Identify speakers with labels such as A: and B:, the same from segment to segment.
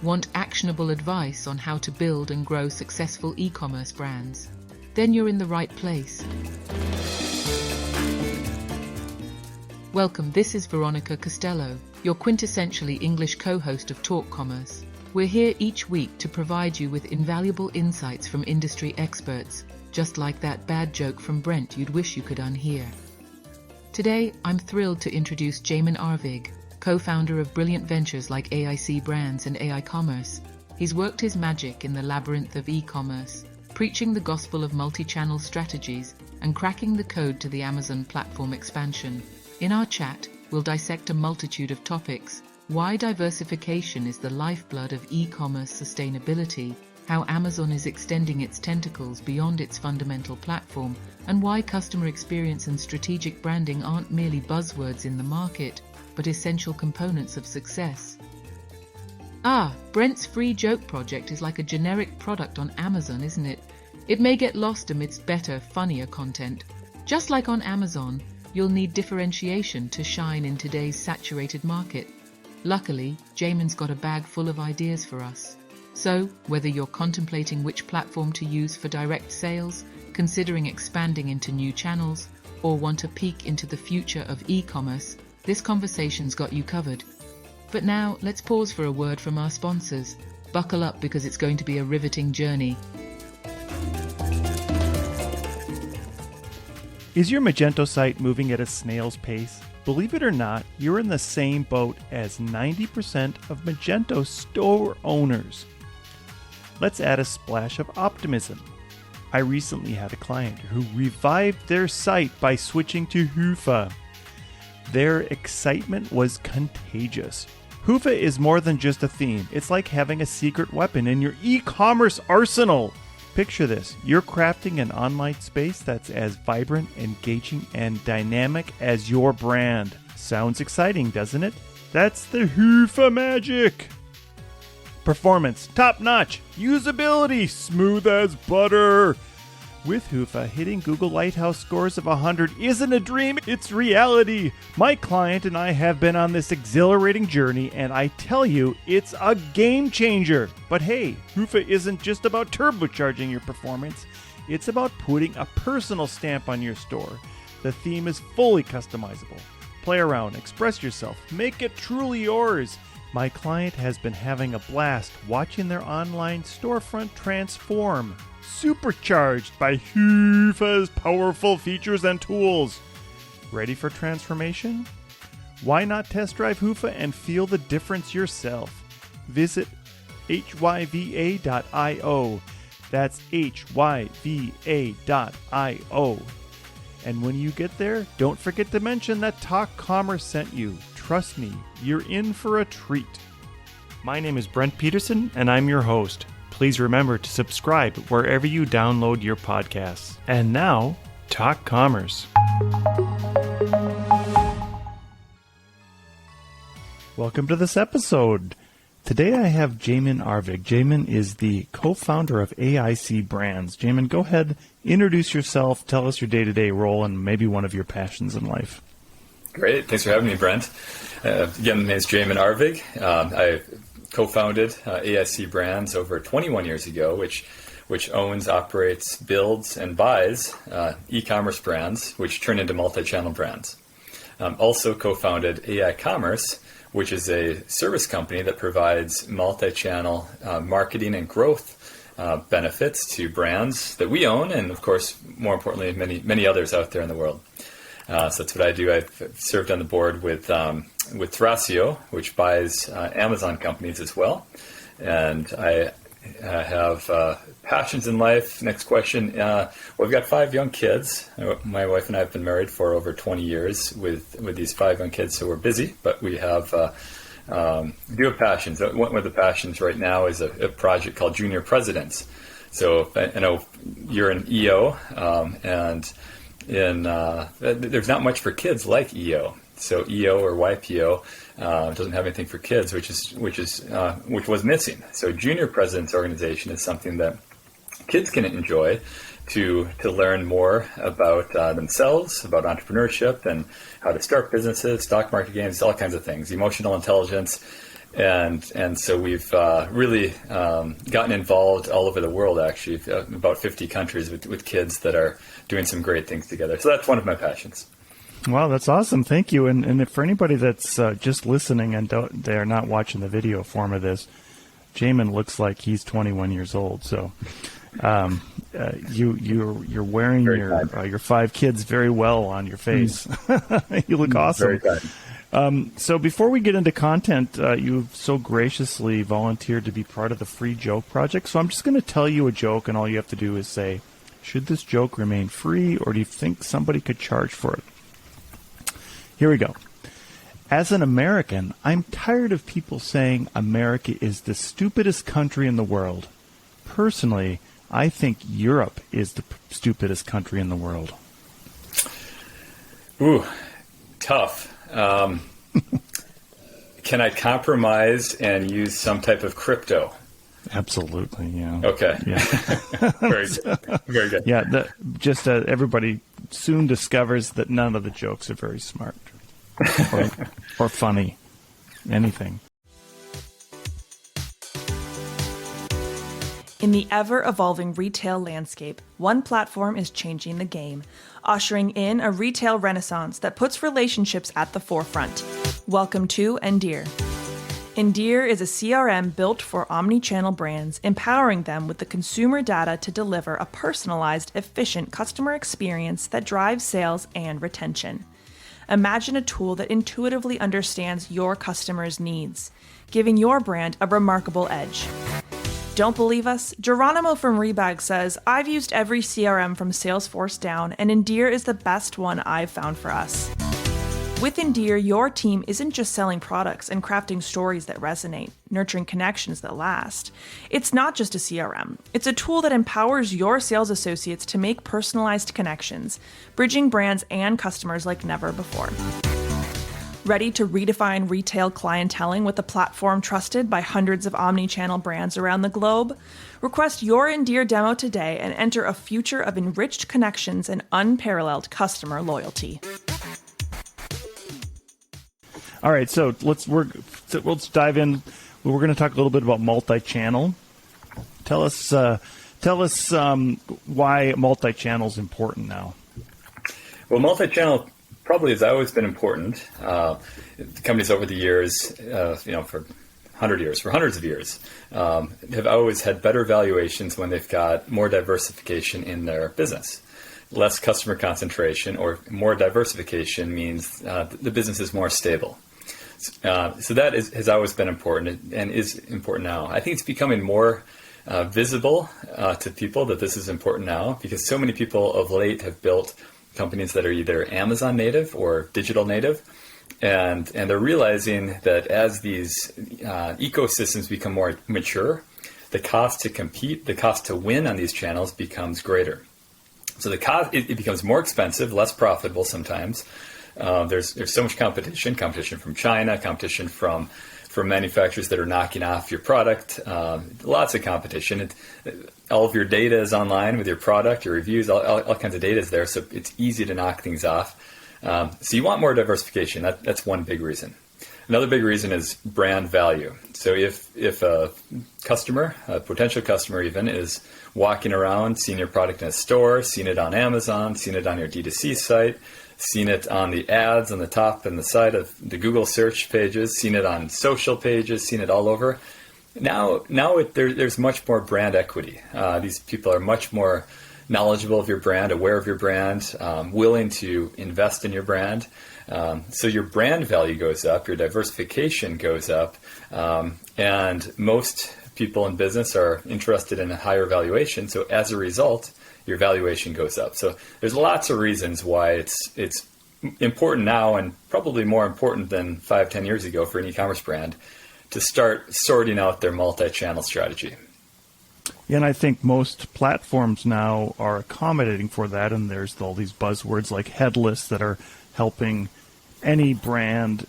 A: Want actionable advice on how to build and grow successful e-commerce brands? Then you're in the right place. Welcome, this is Veronica Costello, your quintessentially English co-host of Talk Commerce. We're here each week to provide you with invaluable insights from industry experts, just like that bad joke from Brent you'd wish you could unhear. Today, I'm thrilled to introduce Jamin Arvig, co-founder of brilliant ventures like AIC Brands and AI Commerce. He's worked his magic in the labyrinth of e-commerce, preaching the gospel of multi-channel strategies and cracking the code to the Amazon platform expansion. In our chat, we'll dissect a multitude of topics: why diversification is the lifeblood of e-commerce sustainability, how Amazon is extending its tentacles beyond its fundamental platform, and why customer experience and strategic branding aren't merely buzzwords in the market, but essential components of success. Brent's free joke project is like a generic product on Amazon, isn't it? It may get lost amidst better, funnier content. Just like on Amazon, you'll need differentiation to shine in today's saturated market. Luckily, Jamin's got a bag full of ideas for us. So, whether you're contemplating which platform to use for direct sales, considering expanding into new channels, or want a peek into the future of e-commerce, this conversation's got you covered. But now, let's pause for a word from our sponsors. Buckle up because it's going to be a riveting journey.
B: Is your Magento site moving at a snail's pace? Believe it or not, you're in the same boat as 90% of Magento store owners. Let's add a splash of optimism. I recently had a client who revived their site by switching to Hoofa. Their excitement was contagious. Hoofa is more than just a theme. It's like having a secret weapon in your e-commerce arsenal. Picture this. You're crafting an online space that's as vibrant, engaging, and dynamic as your brand. Sounds exciting, doesn't it? That's the Hoofa magic. Performance, top-notch. Usability, smooth as butter. With Hoofa, hitting Google Lighthouse scores of 100 isn't a dream, it's reality. My client and I have been on this exhilarating journey, and I tell you, it's a game changer. But hey, Hoofa isn't just about turbocharging your performance, it's about putting a personal stamp on your store. The theme is fully customizable. Play around, express yourself, make it truly yours. My client has been having a blast watching their online storefront transform, supercharged by Hoofa's powerful features and tools. Ready for transformation? Why not test drive Hoofa and feel the difference yourself? Visit hyva.io. That's hyva.io. And when you get there, don't forget to mention that Talk Commerce sent you. Trust me, you're in for a treat. My name is Brent Peterson, and I'm your host. Please remember to subscribe wherever you download your podcasts. And now, Talk Commerce. Welcome to this episode. Today I have Jamin Arvig. Jamin is the co-founder of AIC Brands. Jamin, go ahead, introduce yourself, tell us your day-to-day role, and maybe one of your passions in life.
C: Great. Thanks for having me, Brent. Again, my name is Jamin Arvig. I co-founded AIC Brands over 21 years ago, which owns, operates, builds, and buys e-commerce brands, which turn into multi-channel brands. Also co-founded AI Commerce, which is a service company that provides multi-channel marketing and growth benefits to brands that we own, and of course, more importantly, many others out there in the world. So that's what I do. I've served on the board with Thrasio, which buys Amazon companies as well. And I have passions in life. Next question. We've got 5 young kids. My wife and I have been married for over 20 years with these 5 young kids, so we're busy. But we have do have passions. One of the passions right now is a project called Junior Presidents. So I know you're an EO, and there's not much for kids like EO. So EO or YPO doesn't have anything for kids, which was missing. So Junior Presidents Organization is something that kids can enjoy to learn more about themselves, about entrepreneurship, and how to start businesses, stock market games, all kinds of things, emotional intelligence. And so we've really gotten involved all over the world, actually, about 50 countries with kids that are doing some great things together. So that's one of my passions.
B: Wow, that's awesome. Thank you. And for anybody that's just listening and they're not watching the video form of this, Jamin looks like he's 21 years old. So you're wearing your 5 kids very well on your face. You look awesome.
C: Very kind.
B: So before we get into content, you've so graciously volunteered to be part of the Free Joke Project. So I'm just going to tell you a joke, and all you have to do is say, should this joke remain free, or do you think somebody could charge for it? Here we go. As an American, I'm tired of people saying America is the stupidest country in the world. Personally, I think Europe is the stupidest country in the world.
C: Ooh, tough. Can I compromise and use some type of crypto?
B: Absolutely, yeah.
C: Okay.
B: Yeah.
C: Very good. Very good.
B: Yeah, everybody soon discovers that none of the jokes are very smart or funny. Anything.
D: In the ever-evolving retail landscape, one platform is changing the game, ushering in a retail renaissance that puts relationships at the forefront. Welcome to Endear. Endear is a CRM built for omni-channel brands, empowering them with the consumer data to deliver a personalized, efficient customer experience that drives sales and retention. Imagine a tool that intuitively understands your customers' needs, giving your brand a remarkable edge. Don't believe us? Geronimo from Rebag says, I've used every CRM from Salesforce down, and Endear is the best one I've found for us. With Endear, your team isn't just selling products and crafting stories that resonate, nurturing connections that last. It's not just a CRM. It's a tool that empowers your sales associates to make personalized connections, bridging brands and customers like never before. Ready to redefine retail clienteling with a platform trusted by hundreds of omni-channel brands around the globe? Request your Endear demo today and enter a future of enriched connections and unparalleled customer loyalty.
B: All right, so let's dive in. We're going to talk a little bit about multi-channel. Tell us why multi-channel is important now.
C: Well, multi-channel probably has always been important. Companies over the years, for hundreds of years, have always had better valuations when they've got more diversification in their business. Less customer concentration or more diversification means the business is more stable. So that has always been important and is important now. I think it's becoming more visible to people that this is important now because so many people of late have built companies that are either Amazon native or digital native. And they're realizing that as these ecosystems become more mature, the cost to compete, the cost to win on these channels becomes greater. So the cost, it becomes more expensive, less profitable sometimes. There's so much competition from China, competition from manufacturers that are knocking off your product, lots of competition. All of your data is online with your product, your reviews, all kinds of data is there, so it's easy to knock things off. So you want more diversification. That's one big reason. Another big reason is brand value. So if a customer, a potential customer even, is walking around, seeing your product in a store, seeing it on Amazon, seeing it on your D2C site, seeing it on the ads on the top and the side of the Google search pages, seeing it on social pages, seeing it all over. Now there's much more brand equity. These people are much more knowledgeable of your brand, aware of your brand, willing to invest in your brand. So your brand value goes up, your diversification goes up, and most people in business are interested in a higher valuation. So as a result, your valuation goes up. So there's lots of reasons why it's important now and probably more important than 5-10 years ago for an e-commerce brand to start sorting out their multi-channel strategy.
B: Yeah, and I think most platforms now are accommodating for that, and there's all these buzzwords like headless that are helping any brand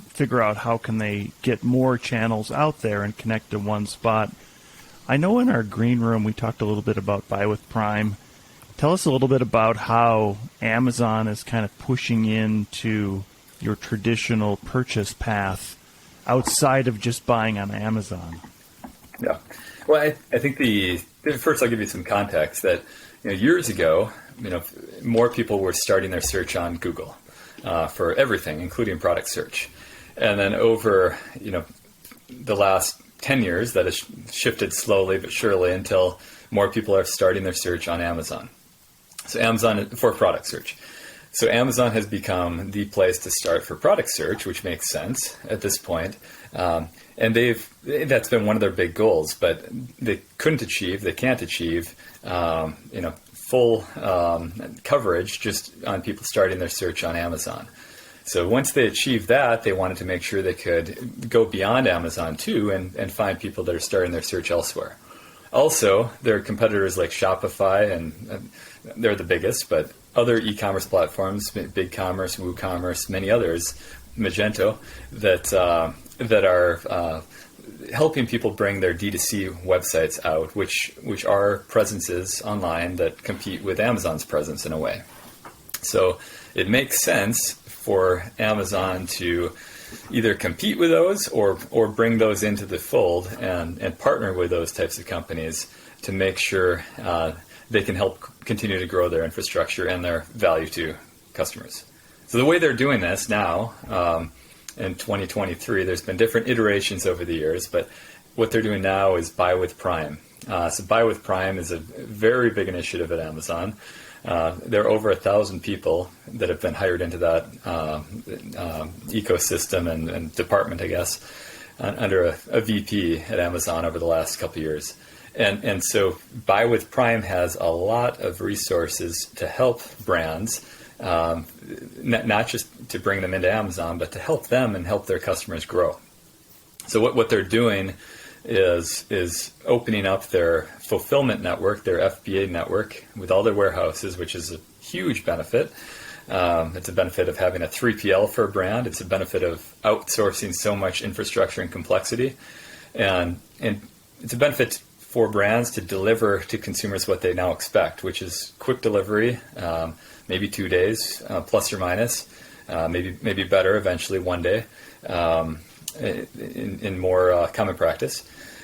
B: figure out how can they get more channels out there and connect to one spot. I know in our green room we talked a little bit about Buy with Prime. Tell us a little bit about how Amazon is kind of pushing into your traditional purchase path outside of just buying on Amazon?
C: Yeah. Well, I think first I'll give you some context that years ago, more people were starting their search on Google for everything, including product search. And then over, the last 10 years, that has shifted slowly but surely until more people are starting their search on Amazon. So Amazon for product search. So Amazon has become the place to start for product search, which makes sense at this point. And that's been one of their big goals, but they can't achieve, full coverage just on people starting their search on Amazon. So once they achieved that, they wanted to make sure they could go beyond Amazon too and find people that are starting their search elsewhere. Also, there are competitors like Shopify, and they're the biggest, but other e-commerce platforms, BigCommerce, WooCommerce, many others, Magento, that are helping people bring their D2C websites out, which are presences online that compete with Amazon's presence in a way. So it makes sense for Amazon to either compete with those or bring those into the fold and partner with those types of companies to make sure they can help continue to grow their infrastructure and their value to customers. So the way they're doing this now, in 2023, there's been different iterations over the years, but what they're doing now is Buy with Prime. So Buy with Prime is a very big initiative at Amazon. There are over 1,000 people that have been hired into that ecosystem and department, I guess, under a VP at Amazon over the last couple of years. And so Buy with Prime has a lot of resources to help brands, not just to bring them into Amazon, but to help them and help their customers grow. So what they're doing is opening up their fulfillment network, their FBA network, with all their warehouses, which is a huge benefit. It's a benefit of having a 3PL for a brand. It's a benefit of outsourcing so much infrastructure and complexity. And it's a benefit for brands to deliver to consumers what they now expect, which is quick delivery, maybe 2 days, plus or minus, maybe better eventually 1 day, in more common practice,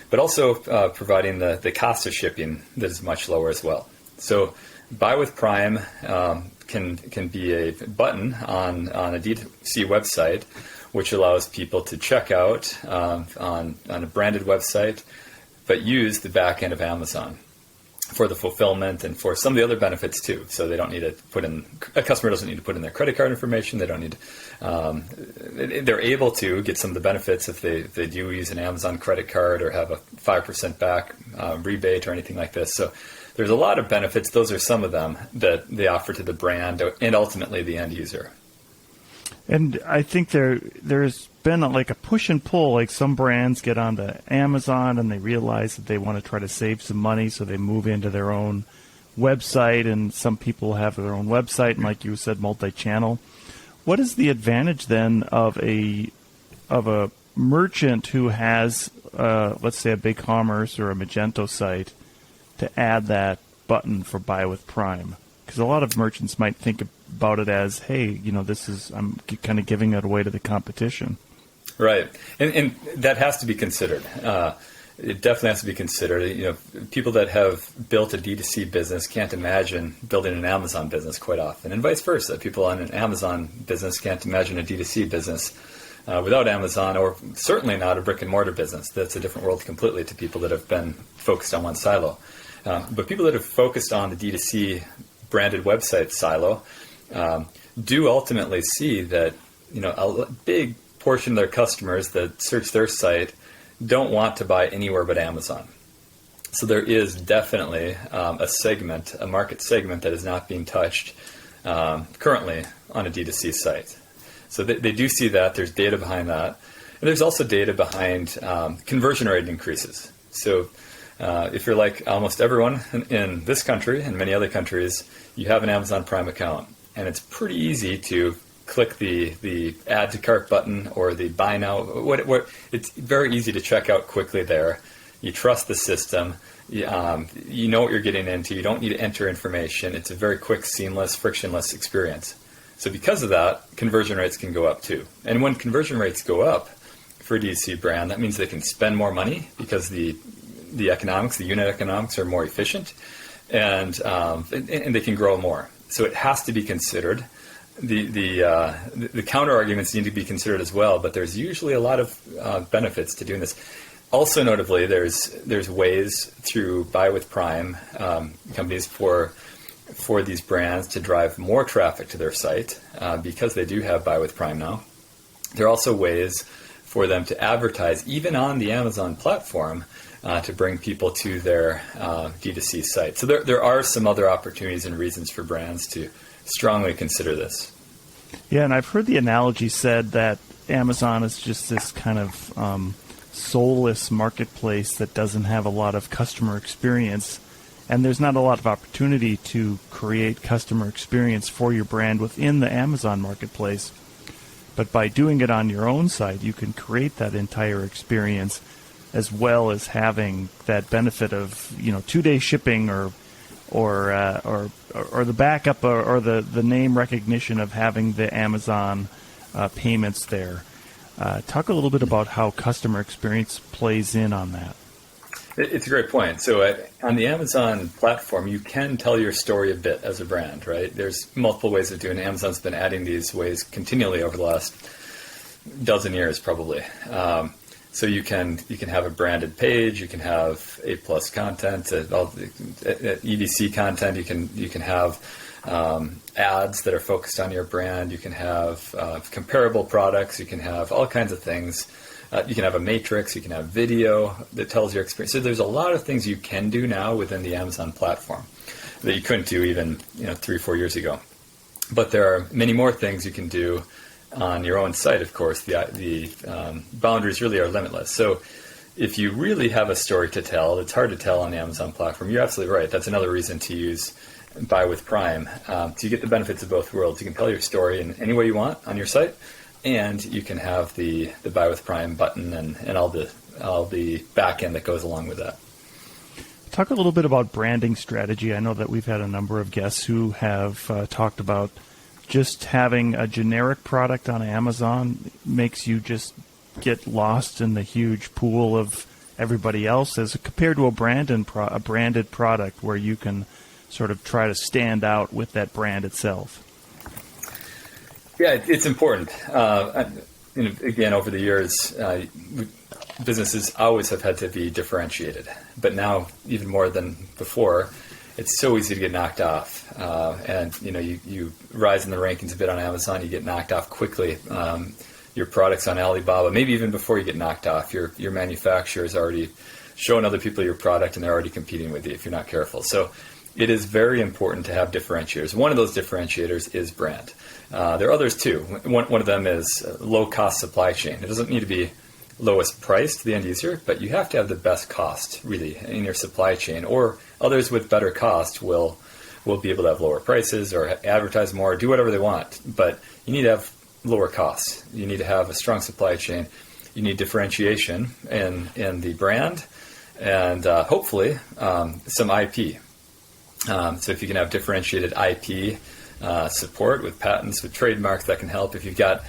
C: but also providing the cost of shipping that is much lower as well. So Buy with Prime can be a button on a D2C website, which allows people to check out on a branded website, but use the back end of Amazon for the fulfillment and for some of the other benefits too. So they don't need to a customer doesn't need to put in their credit card information. They don't need they're able to get some of the benefits if they do use an Amazon credit card or have a 5% back rebate or anything like this. So there's a lot of benefits. Those are some of them that they offer to the brand and ultimately the end user.
B: And I think there's been a push and pull. Like some brands get onto Amazon and they realize that they want to try to save some money, so they move into their own website. And some people have their own website, and like you said, multi-channel. What is the advantage then of a merchant who has, let's say, a BigCommerce or a Magento site to add that button for Buy with Prime? Because a lot of merchants might think about it as, hey, I'm kind of giving it away to the competition.
C: Right. And that has to be considered. It definitely has to be considered. People that have built a D2C business can't imagine building an Amazon business quite often, and vice versa. People on an Amazon business can't imagine a D2C business without Amazon, or certainly not a brick and mortar business. That's a different world completely to people that have been focused on one silo. But people that have focused on the D2C branded website silo do ultimately see that a big portion of their customers that search their site don't want to buy anywhere but Amazon. So there is definitely a market segment that is not being touched currently on a D2C site. So they do see that. There's data behind that. And there's also data behind conversion rate increases. So if you're like almost everyone in this country and many other countries, you have an Amazon Prime account. And it's pretty easy to click the add to cart button or the buy now. It's very easy to check out quickly there. You trust the system. You know what you're getting into. You don't need to enter information. It's a very quick, seamless, frictionless experience. So because of that, conversion rates can go up too. And when conversion rates go up, for a D2C brand, that means they can spend more money because the economics, the unit economics, are more efficient, and they can grow more. So it has to be considered. The counter arguments need to be considered as well, but there's usually a lot of benefits to doing this. Also, notably, there's ways through Buy with Prime companies for these brands to drive more traffic to their site because they do have Buy with Prime now. There are also ways for them to advertise even on the Amazon platform to bring people to their D2C site. So there are some other opportunities and reasons for brands to strongly consider this.
B: Yeah, and I've heard the analogy said that Amazon is just this kind of soulless marketplace that doesn't have a lot of customer experience, and there's not a lot of opportunity to create customer experience for your brand within the Amazon marketplace. But by doing it on your own site, you can create that entire experience, as well as having that benefit of 2-day shipping or the backup or the name recognition of having the Amazon payments there. Talk a little bit about how customer experience plays in on that.
C: It's a great point. So on the Amazon platform, you can tell your story a bit as a brand, right? There's multiple ways of doing it. Amazon's been adding these ways continually over the last dozen years, probably. So you can have a branded page, you can have A+ content, all the EDC content. You can have ads that are focused on your brand. You can have comparable products. You can have all kinds of things. You can have a matrix. You can have video that tells your experience. So there's a lot of things you can do now within the Amazon platform that you couldn't do even 3-4 years ago. But there are many more things you can do on your own site. Of course, the boundaries really are limitless. So if you really have a story to tell, it's hard to tell on the Amazon platform. You're absolutely right. That's another reason to use Buy with Prime. So you get the benefits of both worlds. You can tell your story in any way you want on your site, and you can have the Buy with Prime button and all the back end that goes along with that.
B: Talk a little bit about branding strategy. I know that we've had a number of guests who have talked about just having a generic product on Amazon makes you just get lost in the huge pool of everybody else, as compared to a branded product where you can sort of try to stand out with that brand itself.
C: Yeah, it's important. Again, over the years, businesses always have had to be differentiated, but now even more than before, it's so easy to get knocked off. And you rise in the rankings a bit on Amazon, you get knocked off quickly. Your products on Alibaba, maybe even before you get knocked off, your manufacturer is already showing other people your product, and they're already competing with you if you're not careful. So it is very important to have differentiators. One of those differentiators is brand. There are others too. One of them is low-cost supply chain. It doesn't need to be lowest price to the end user, but you have to have the best cost, really, in your supply chain, or others with better cost will be able to have lower prices or advertise more, do whatever they want. But you need to have lower costs. You need to have a strong supply chain. You need differentiation in the brand, and hopefully some IP. So if you can have differentiated IP support with patents, with trademarks, that can help. If you've got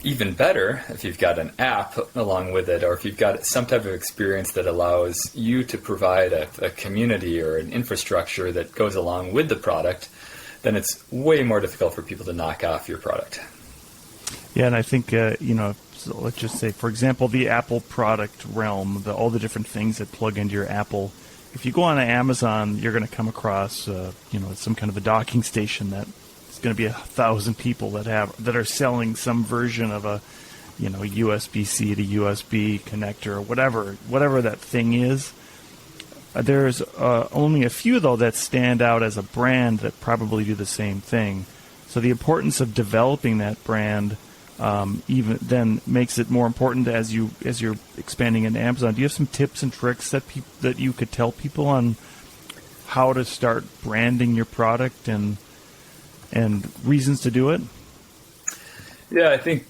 C: even better, if you've got an app along with it, or if you've got some type of experience that allows you to provide a community or an infrastructure that goes along with the product, then it's way more difficult for people to knock off your product.
B: Yeah, and I think, so let's just say, for example, the Apple product realm, all the different things that plug into your Apple. If you go on Amazon, you're going to come across, some kind of a docking station that is going to be 1,000 people that are selling some version of a, USB-C to USB connector or whatever that thing is. There's only a few, though, that stand out as a brand that probably do the same thing. So the importance of developing that brand even then makes it more important as you're expanding into Amazon. Do you have some tips and tricks that you could tell people on how to start branding your product and reasons to do it? Yeah,
C: I think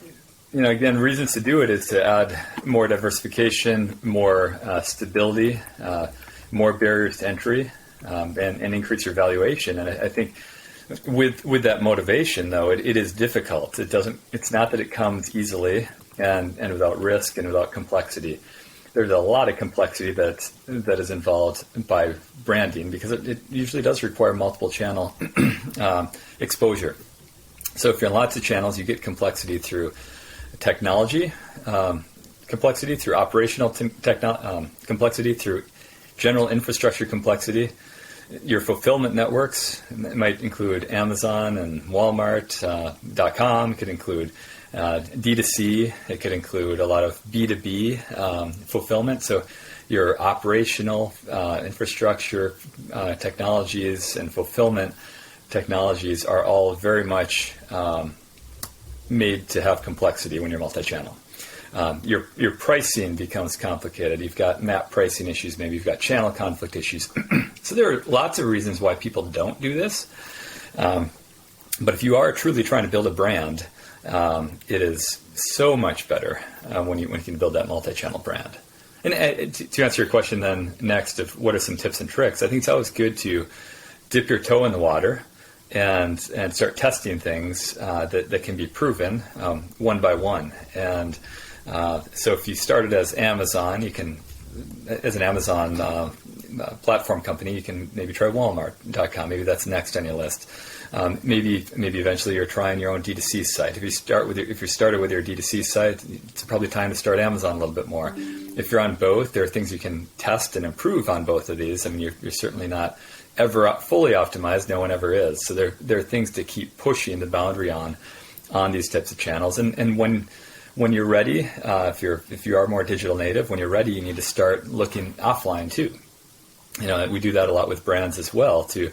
C: again, reasons to do it is to add more diversification, more stability, more barriers to entry, and increase your valuation. And I think with that motivation, though, it is difficult. It's not that it comes easily. and without risk and without complexity. There's a lot of complexity that is involved by branding because it usually does require multiple channel exposure. So if you're in lots of channels, you get complexity through technology, complexity through operational complexity, through general infrastructure complexity. Your fulfillment networks might include Amazon and Walmart.com. It could include D2C. It could include a lot of B2B fulfillment. So your operational infrastructure technologies and fulfillment technologies are all very much made to have complexity when you're multi-channel. Your pricing becomes complicated. You've got map pricing issues, maybe you've got channel conflict issues. So there are lots of reasons why people don't do this. But if you are truly trying to build a brand, it is so much better when you can build that multi-channel brand. And to answer your question then next of what are some tips and tricks, I think it's always good to dip your toe in the water and start testing things that can be proven one by one. And so if you started as Amazon, you can, as an Amazon platform company, you can maybe try Walmart.com. Maybe that's next on your list. Maybe eventually you're trying your own D2C site. If you started with your D2C site, it's probably time to start Amazon a little bit more. If you're on both, there are things you can test and improve on both of these. I mean, you're certainly not ever fully optimized. No one ever is. So there are things to keep pushing the boundary on these types of channels. And when you're ready, if you are more digital native, when you're ready, you need to start looking offline too. We do that a lot with brands as well too.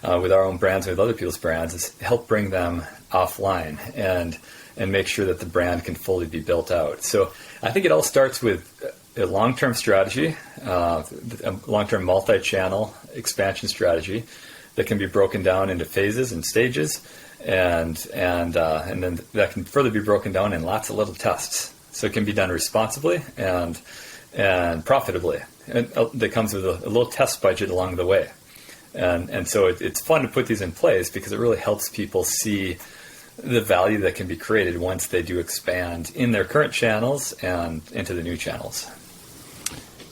C: With our own brands, with other people's brands, is help bring them offline and make sure that the brand can fully be built out. So I think it all starts with a long-term strategy, a long-term multi-channel expansion strategy that can be broken down into phases and stages, and then that can further be broken down in lots of little tests. So it can be done responsibly and profitably. And that comes with a little test budget along the way. And so it's fun to put these in place because it really helps people see the value that can be created once they do expand in their current channels and into the new channels.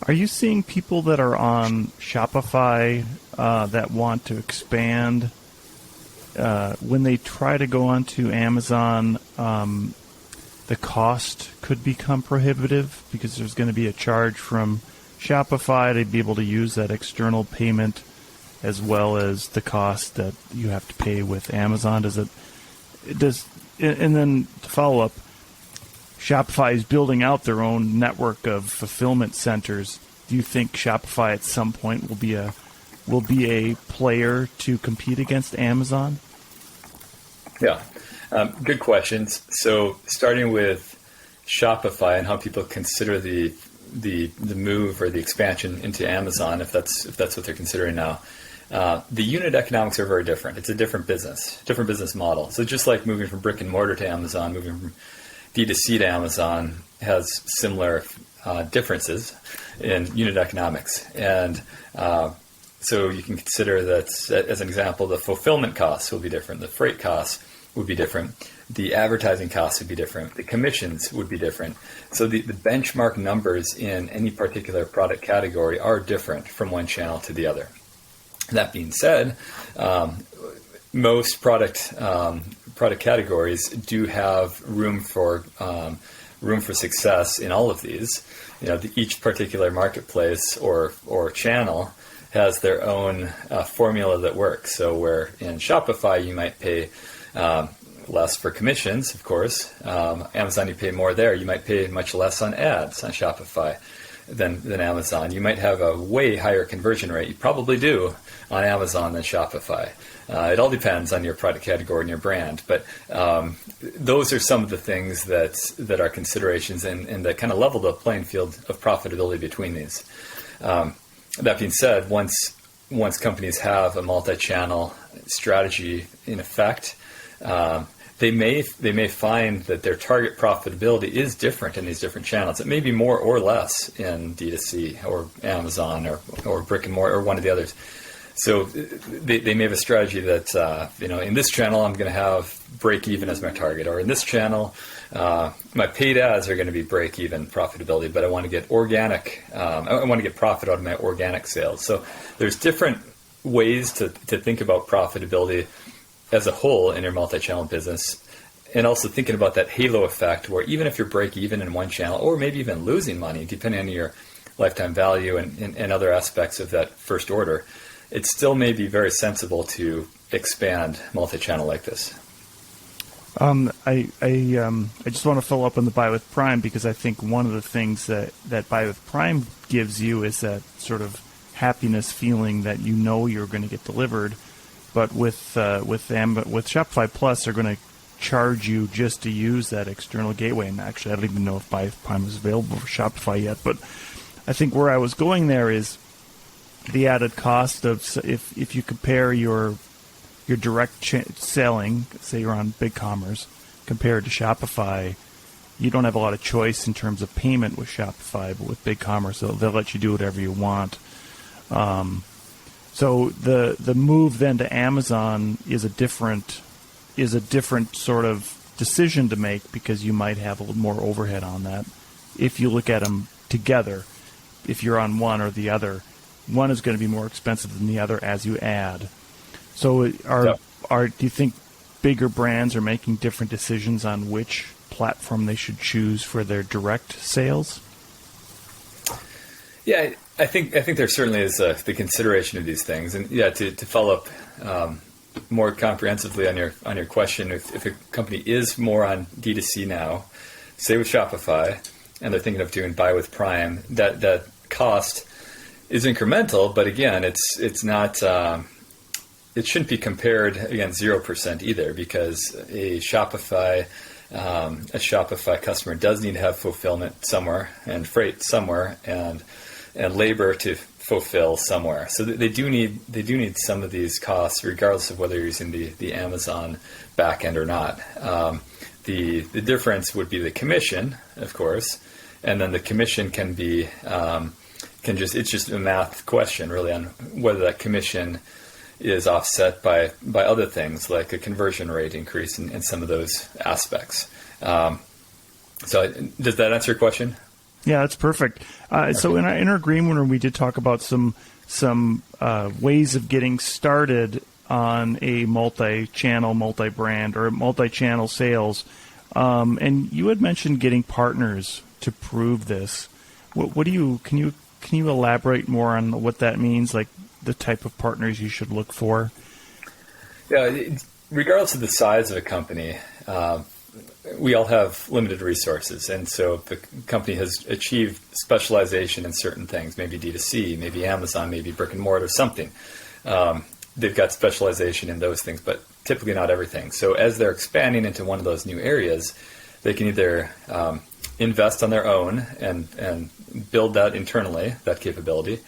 B: Are you seeing people that are on Shopify that want to expand when they try to go onto Amazon? The cost could become prohibitive because there's going to be a charge from Shopify to be able to use that external payment, as well as the cost that you have to pay with Amazon. And then to follow up, Shopify is building out their own network of fulfillment centers. Do you think Shopify at some point will be a player to compete against Amazon?
C: Yeah, good questions. So starting with Shopify and how people consider the move or the expansion into Amazon, if that's what they're considering now. The unit economics are very different. It's a different business model. So just like moving from brick and mortar to Amazon, moving from D2C to Amazon has similar differences in unit economics. And so you can consider that, as an example, the fulfillment costs will be different. The freight costs would be different. The advertising costs would be different. The commissions would be different. So the benchmark numbers in any particular product category are different from one channel to the other. That being said, most product categories do have room for success in all of these. Each particular marketplace or channel has their own formula that works. So where in Shopify you might pay less for commissions, of course. Amazon, you pay more there. You might pay much less on ads on Shopify than Amazon. You might have a way higher conversion rate. You probably do on Amazon than Shopify. It all depends on your product category and your brand. But those are some of the things that are considerations and that kind of level the playing field of profitability between these. That being said, once companies have a multi-channel strategy in effect, they may find that their target profitability is different in these different channels. It may be more or less in D2C or Amazon or brick and mortar or one of the others. So they may have a strategy that in this channel I'm going to have break even as my target, or in this channel, my paid ads are going to be break even profitability, but I want to get organic, I want to get profit out of my organic sales. So there's different ways to think about profitability as a whole in your multi-channel business, and also thinking about that halo effect where even if you're break even in one channel, or maybe even losing money, depending on your lifetime value and other aspects of that first order, it still may be very sensible to expand multi-channel like this.
B: I just want to follow up on the Buy with Prime, because I think one of the things that Buy with Prime gives you is that sort of happiness feeling that you know you're going to get delivered. But with Shopify Plus, they're going to charge you just to use that external gateway. And actually, I don't even know if Buy with Prime is available for Shopify yet. But I think where I was going there is the added cost of, if you compare your direct selling, say you're on BigCommerce, compared to Shopify, you don't have a lot of choice in terms of payment with Shopify, but with BigCommerce, they'll let you do whatever you want. So the move then to Amazon is a different sort of decision to make, because you might have a little more overhead on that. If you look at them together, if you're on one or the other, one is going to be more expensive than the other as you add. So do you think bigger brands are making different decisions on which platform they should choose for their direct sales?
C: Yeah, I think there certainly is the consideration of these things, and to follow up more comprehensively on your question, if a company is more on D2C now, say with Shopify, and they're thinking of doing Buy with Prime, that cost is incremental, but again, it's not. It shouldn't be compared against 0% either, because a Shopify customer does need to have fulfillment somewhere, and freight somewhere, and labor to fulfill somewhere. So they do need some of these costs, regardless of whether you're using the Amazon backend or not. The difference would be the commission, of course, and then the commission can be it's just a math question really on whether that commission is offset by other things like a conversion rate increase in some of those aspects. So does that answer your question?
B: Yeah, that's perfect. Okay. So in our agreement, we did talk about some ways of getting started on a multi-channel, multi-brand, or multi-channel sales. And you had mentioned getting partners to prove this. Can you elaborate more on what that means, like the type of partners you should look for?
C: Yeah, regardless of the size of a company, we all have limited resources. And so if the company has achieved specialization in certain things, maybe D2C, maybe Amazon, maybe brick and mortar, something, they've got specialization in those things, but typically not everything. So as they're expanding into one of those new areas, they can either invest on their own and build that internally, that capability,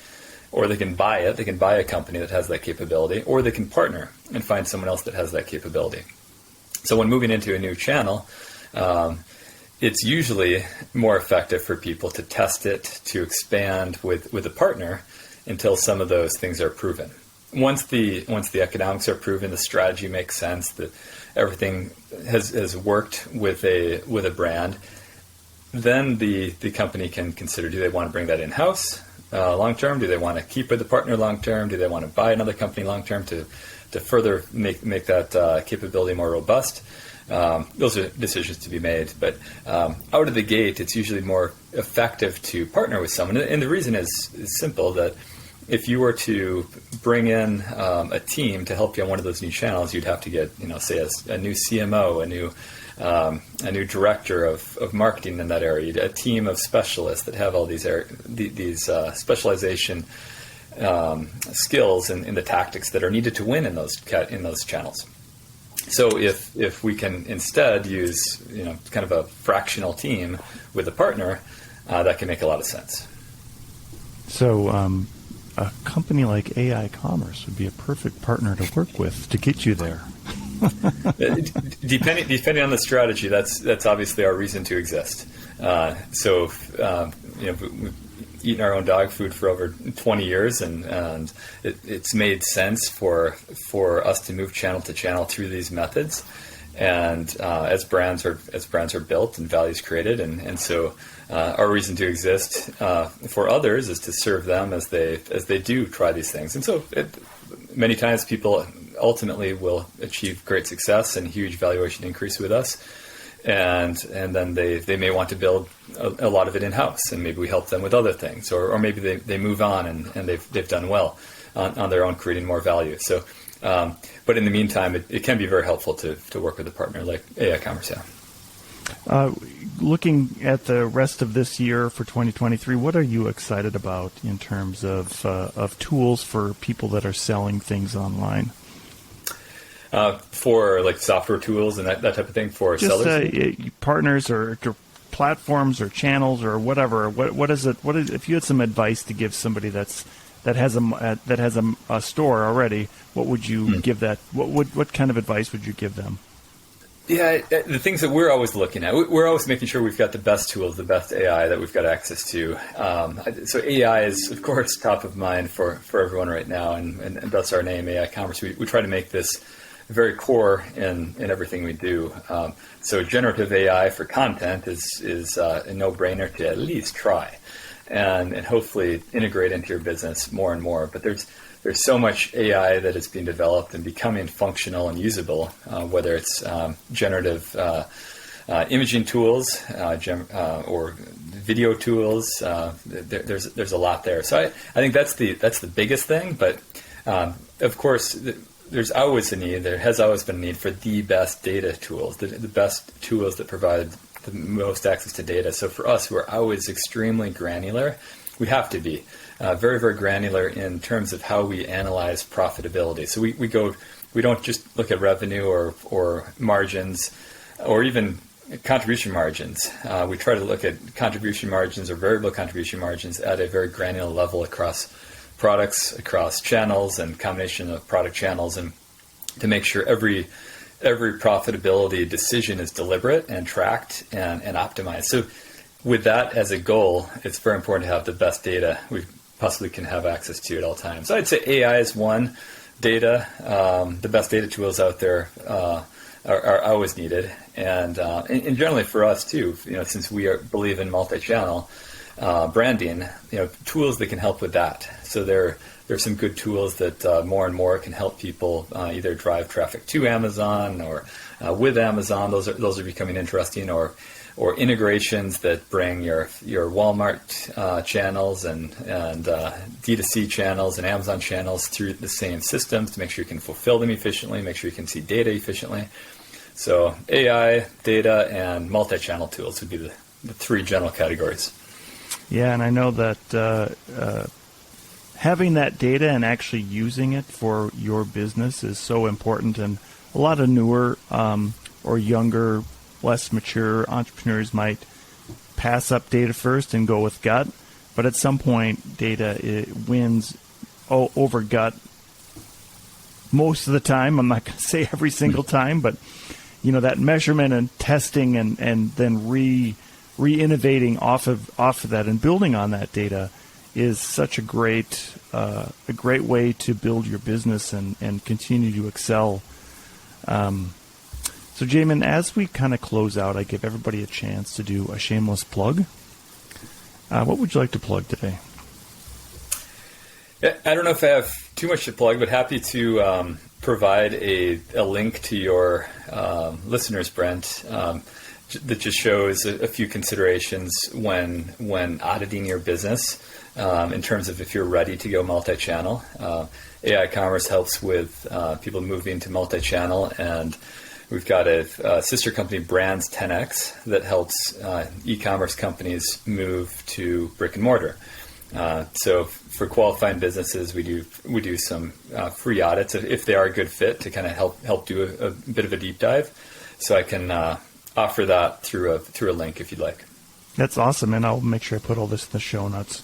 C: or they can buy it. They can buy a company that has that capability, or they can partner and find someone else that has that capability. So when moving into a new channel, it's usually more effective for people to test it, to expand with a partner until some of those things are proven. Once the economics are proven, the strategy makes sense, that everything has worked with a brand, then the company can consider, do they want to bring that in-house long term? Do they want to keep with the partner long term? Do they want to buy another company long term to further make that capability more robust? Those are decisions to be made. But out of the gate, it's usually more effective to partner with someone. And the reason is simple, that if you were to bring in a team to help you on one of those new channels, you'd have to get, say a new CMO, a new director of marketing in that area, a team of specialists that have all these specialization skills in the tactics that are needed to win in those channels. So if we can instead use kind of a fractional team with a partner, that can make a lot of sense.
B: So a company like AI Commerce would be a perfect partner to work with to get you there.
C: Depending on the strategy, that's obviously our reason to exist. We've eaten our own dog food for over 20 years, and it's made sense for us to move channel to channel through these methods. And as brands are built and values created, and so our reason to exist for others is to serve them as they do try these things. And so many times people ultimately will achieve great success and huge valuation increase with us, and then they may want to build a lot of it in house, and maybe we help them with other things, or maybe they move on and they've done well on their own, creating more value. So. But in the meantime, it can be very helpful to work with a partner like AI Commerce. Yeah.
B: Looking at the rest of this year for 2023, what are you excited about in terms of tools for people that are selling things online?
C: For like software tools and that type of thing for sellers?
B: Partners or platforms or channels or whatever. What is it? If you had some advice to give somebody that has a store already, what would you give that? What kind of advice would you give them?
C: Yeah, the things that we're always looking at, we're always making sure we've got the best tools, the best AI that we've got access to. So AI is, of course, top of mind for everyone right now, and that's our name, AI Commerce. We try to make this very core in everything we do. So generative AI for content is a no-brainer to at least try. And hopefully integrate into your business more and more. But there's so much AI that is being developed and becoming functional and usable, whether it's generative imaging tools or video tools. There's a lot there. So I think that's the biggest thing. But of course, there's always a need. There has always been a need for the best data tools, the best tools that provide the most access to data. So for us, we're always extremely granular. We have to be very, very granular in terms of how we analyze profitability. So we don't just look at revenue or margins or even contribution margins. We try to look at contribution margins or variable contribution margins at a very granular level across products, across channels, and combination of product channels, and to make sure every profitability decision is deliberate and tracked and optimized. So with that as a goal, it's very important to have the best data we possibly can have access to at all times. So I'd say AI is one. Data, the best data tools out there are always needed. And generally for us too, since we believe in multi-channel branding, tools that can help with that. So there's some good tools that more and more can help people either drive traffic to Amazon or with Amazon. Those are becoming interesting, or integrations that bring your Walmart channels and D2C channels and Amazon channels through the same systems to make sure you can fulfill them efficiently, make sure you can see data efficiently. So AI, data, and multi-channel tools would be the three general categories.
B: Yeah, and I know that having that data and actually using it for your business is so important, and a lot of newer or younger, less mature entrepreneurs might pass up data first and go with gut, but at some point data wins over gut most of the time. I'm not going to say every single time, but that measurement and testing and then re-innovating off of that and building on that data is such a great way to build your business and continue to excel. So Jamin, as we kind of close out, I give everybody a chance to do a shameless plug. What would you like to plug today?
C: Yeah, I don't know if I have too much to plug, but happy to provide a link to your listeners, Brent, that just shows a few considerations when auditing your business in terms of if you're ready to go multi-channel. AI Commerce helps with people moving to multi-channel, and we've got a sister company, Brands 10X, that helps e-commerce companies move to brick and mortar. So for qualifying businesses, we do some free audits if they are a good fit to kind of help do a bit of a deep dive. So I can offer that through a link if you'd like.
B: That's awesome, and I'll make sure I put all this in the show notes.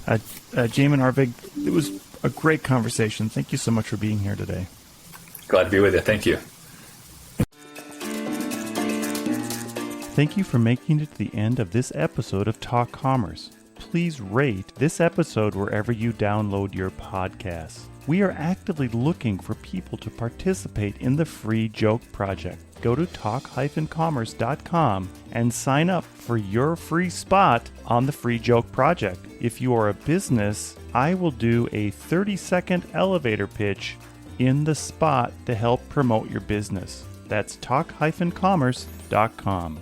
B: Jamin, Arvig, it was a great conversation. Thank you so much for being here today.
C: Glad to be with you. Thank you.
B: Thank you for making it to the end of this episode of Talk Commerce. Please rate this episode wherever you download your podcasts. We are actively looking for people to participate in the Free Joke Project. Go to talk-commerce.com and sign up for your free spot on the Free Joke Project. If you are a business, I will do a 30-second elevator pitch in the spot to help promote your business. That's talk-commerce.com.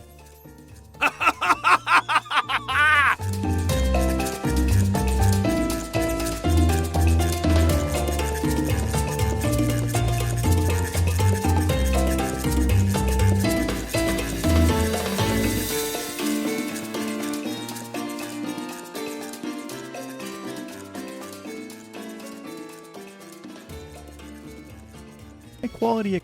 B: High-quality